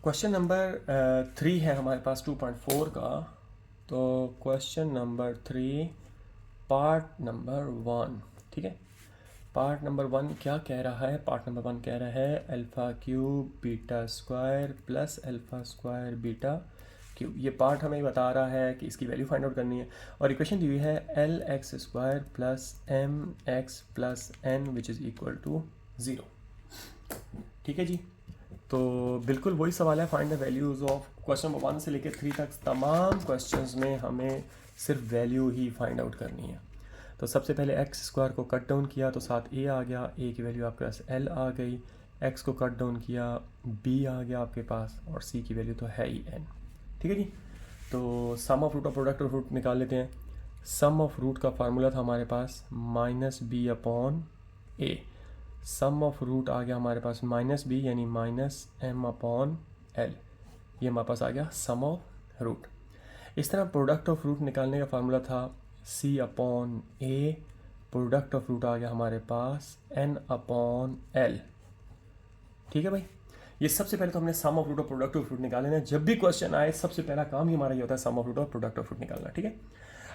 Question number 3 है हमारे पास 2.4 का। तो क्वेश्चन नंबर 3 पार्ट नंबर 1, ठीक है। पार्ट नंबर 1 क्या कह रहा है? पार्ट नंबर 1 कह रहा है alpha cube beta square plus alpha square beta cube. ये पार्ट हमें बता रहा है कि इसकी वैल्यू फाइंड आउट करनी है। और इक्वेशन दी हुई है l x square plus m x plus n which is equal to 0। ठीक है जी। तो बिल्कुल वही सवाल है, find the values of. Question number 1 से लेकर 3 तक तमाम क्वेश्चंस में हमें सिर्फ वैल्यू ही फाइंड आउट करनी है। तो सबसे पहले एक्स स्क्वायर को कट डाउन किया तो साथ ए आ गया, ए की वैल्यू आपके पास एल आ गई। एक्स को कट डाउन किया, बी आ गया आपके पास, और सी की वैल्यू तो है ही एन। ठीक है जी। तो सम ऑफ रूट और प्रोडक्ट ऑफ रूट निकाल लेते हैं। सम ऑफ रूट का फार्मूला था हमारे पास minus B upon A. Sum of root आ गया हमारे पास माइनस बी यानी माइनस एम अपॉन एल। ये हमारे पास आ गया सम ऑफ रूट। इस तरह प्रोडक्ट ऑफ रूट निकालने का फार्मूला था C upon A. Product of root आ गया हमारे पास एन अपॉन एल। ठीक है भाई। ये सबसे पहले तो हमने सम ऑफ रूट और प्रोडक्ट ऑफ रूट निकाले ना। जब भी क्वेश्चन आए सबसे पहला काम ही हमारा ये होता है सम ऑफ रूट और प्रोडक्ट ऑफ रूट निकालना। ठीक है।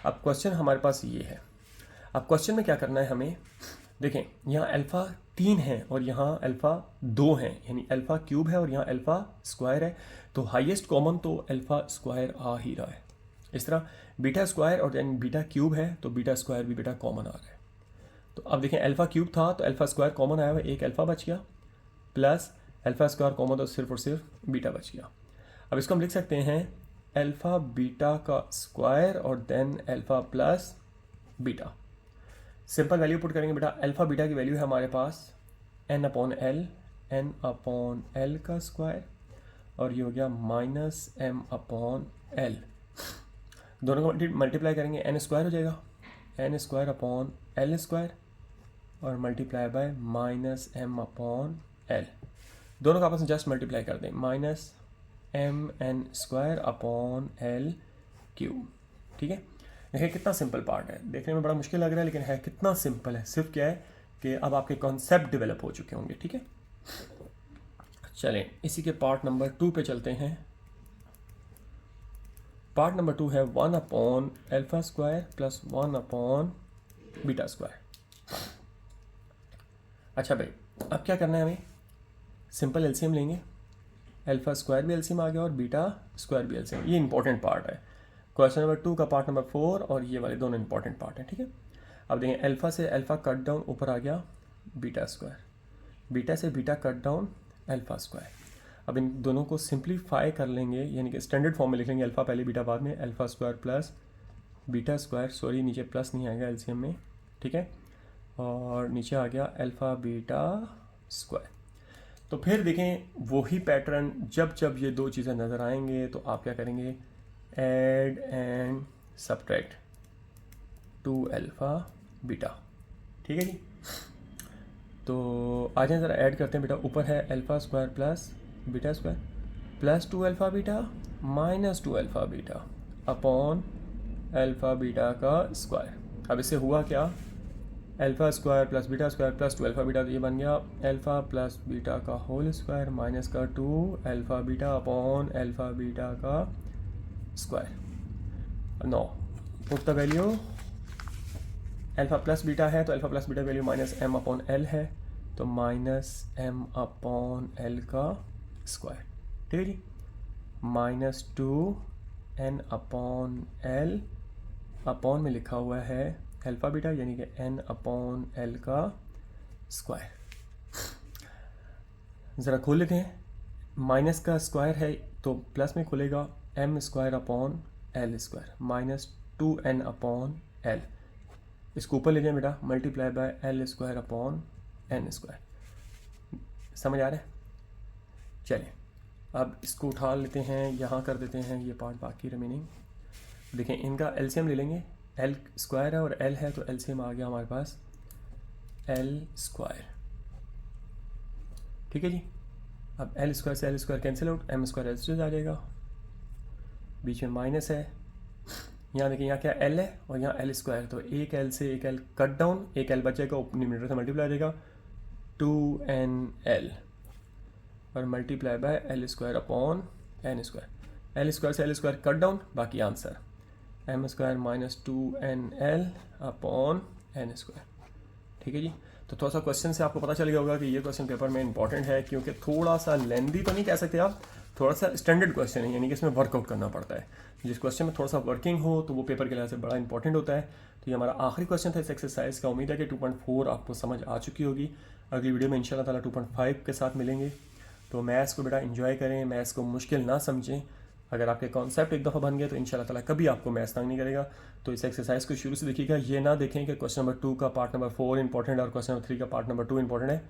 अब क्वेश्चन हमारे पास ये है। अब क्वेश्चन में क्या करना है हमें, देखें यहाँ अल्फ़ा 3 है और यहाँ अल्फ़ा 2 है, यानी अल्फ़ा क्यूब है और यहाँ अल्फ़ा स्क्वायर है। तो हाईएस्ट कॉमन तो अल्फ़ा स्क्वायर आ ही रहा है। इस तरह बीटा स्क्वायर और देन बीटा क्यूब है तो बीटा स्क्वायर भी बेटा कॉमन आ रहा है। तो अब देखें अल्फ़ा क्यूब था तो अल्फ़ा स्क्वायर कॉमन आया हुआ, एक अल्फ़ा बच गया, प्लस अल्फ़ा स्क्वायर कॉमन तो सिर्फ और सिर्फ बीटा बच गया। अब इसको हम लिख सकते हैं अल्फ़ा बीटा का स्क्वायर और then alpha plus beta. Simple value put करेंगे बेटा। अल्फ़ा बीटा की वैल्यू है हमारे पास एन अपॉन एल का स्क्वायर, और ये हो गया माइनस एम अपॉन एल। दोनों को मल्टीप्लाई करेंगे एन स्क्वायर हो जाएगा, N square upon L square, और multiply by minus M upon L. दोनों का आपस में जस्ट मल्टीप्लाई कर दें, minus M N square upon L cube. ठीक है। देखिए कितना सिंपल पार्ट है, देखने में बड़ा मुश्किल लग रहा है लेकिन है कितना सिंपल है। सिर्फ क्या है कि अब आपके कॉन्सेप्ट डेवलप हो चुके होंगे। ठीक है। चलें इसी के पार्ट नंबर 2 पे चलते हैं। पार्ट नंबर 2 है 1 upon alpha square plus 1 upon beta square. अच्छा भाई, अब क्या करना है हमें, सिंपल एलसीएम लेंगे। अल्फ़ा स्क्वायर भी एलसीएम आ गया और बीटा स्क्वायर भी एलसीएम। ये इंपॉर्टेंट पार्ट है क्वेश्चन नंबर 2 का, पार्ट नंबर 4, और ये वाले दोनों इंपॉर्टेंट पार्ट हैं। ठीक है। अब देखें अल्फ़ा से अल्फ़ा कट डाउन, ऊपर आ गया बीटा स्क्वायर, बीटा से beta cut down alpha square. अब इन दोनों को सिंप्लीफाई कर लेंगे, यानी कि स्टैंडर्ड फॉर्म में लिख लेंगे, अल्फ़ा पहले बीटा बाद में, alpha square plus beta square, sorry नीचे प्लस नहीं आएगा एलसीएम में। ठीक है। और नीचे आ गया अल्फ़ा बीटा स्क्वायर। तो फिर देखें वही पैटर्न, जब जब ये दो चीज़ें नज़र आएंगे तो आप क्या करेंगे, add and subtract to alpha beta. ठीक है जी। तो आ जाए ज़रा ऐड करते हैं बेटा। ऊपर है alpha square plus beta square plus 2 alpha beta minus 2 alpha beta upon alpha beta का स्क्वायर। अब इससे हुआ क्या, alpha square plus beta square plus 2 alpha beta, तो ये बन गया अल्फ़ा प्लस बीटा का होल स्क्वायर माइनस का 2 alpha beta upon alpha beta का square. 9 put the value, alpha plus beta है तो alpha plus beta value minus M upon L है, तो माइनस एम अपॉन एल का स्क्वायर। ठीक है जी। Minus 2 N upon L, upon में लिखा हुआ है अल्फ़ा बीटा यानी कि एन अपॉन एल का स्क्वायर। ज़रा खोल लेते हैं। माइनस का स्क्वायर है तो प्लस में खुलेगा m square upon L square minus 2n upon l. इसको ऊपर ले जाए बेटा, multiply by l square upon n square. समझ आ रहा है? चलिए अब इसको उठा लेते हैं, यहाँ कर देते हैं ये पार्ट बाकी रिमेनिंग। देखें इनका एलसीएम ले लेंगे, एल स्क्वायर है और एल है तो एलसीएम आ गया हमारे पास एल स्क्वायर। ठीक है जी। अब एल स्क्वायर से l square cancel out, m square l से आ जाएगा, बीच में माइनस है। यहाँ देखिए यहाँ क्या एल है और यहाँ एल स्क्वायर, तो एक एल से एक एल कट डाउन, एक एल बचेगा न्यूमरेटर से मल्टीप्लाई आ जाएगा 2n l। और multiply by l square upon n square. L square से एल स्क्वायर कट डाउन, बाकी answer m square minus 2nl upon n square. ठीक है जी। तो थोड़ा सा क्वेश्चन से आपको पता चल गया होगा कि ये क्वेश्चन पेपर में इंपॉर्टेंट है, क्योंकि थोड़ा सा लेंदी तो नहीं कह सकते आप, थोड़ा सा स्टैंडर्ड क्वेश्चन है, यानी कि इसमें वर्कआउट करना पड़ता है। जिस क्वेश्चन में थोड़ा सा वर्किंग हो तो वो पेपर के लिहाज से बड़ा इंपॉर्टेंट होता है। तो ये हमारा आखिरी क्वेश्चन था इस एक्सरसाइज का। उम्मीद है कि 2.4 आपको समझ आ चुकी होगी। अगली वीडियो में इंशाल्लाह ताला 2.5 के साथ मिलेंगे। तो मैथ्स को बेटा एंजॉय करें, मैथ्स को मुश्किल ना समझें। अगर आपके कॉन्सेप्ट एक दफ़ा बन गए तो इंशाल्लाह ताला कभी आपको मैथ्स तंग नहीं करेगा। तो इस एक्सरसाइज को शुरू से देखिएगा, ये ना देखें कि क्वेश्चन नंबर 2 का पार्ट नंबर 4 इंपॉर्टेंट है और क्वेश्चन नंबर 3 का पार्ट नंबर 2 इंपॉर्टेंट है।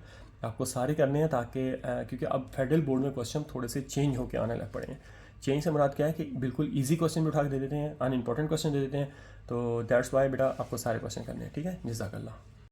आपको सारे करने हैं ताकि क्योंकि अब फेडरल बोर्ड में क्वेश्चन थोड़े से चेंज होकर आने लग पड़े हैं। चेंज से मुराद क्या है कि बिल्कुल ईजी क्वेश्चन भी उठा के दे देते हैं, अनइम्पॉर्टेंट क्वेश्चन दे देते हैं। तो दैट्स वाई बेटा आपको सारे क्वेश्चन करने हैं। ठीक है, जज़ाकल्लाह।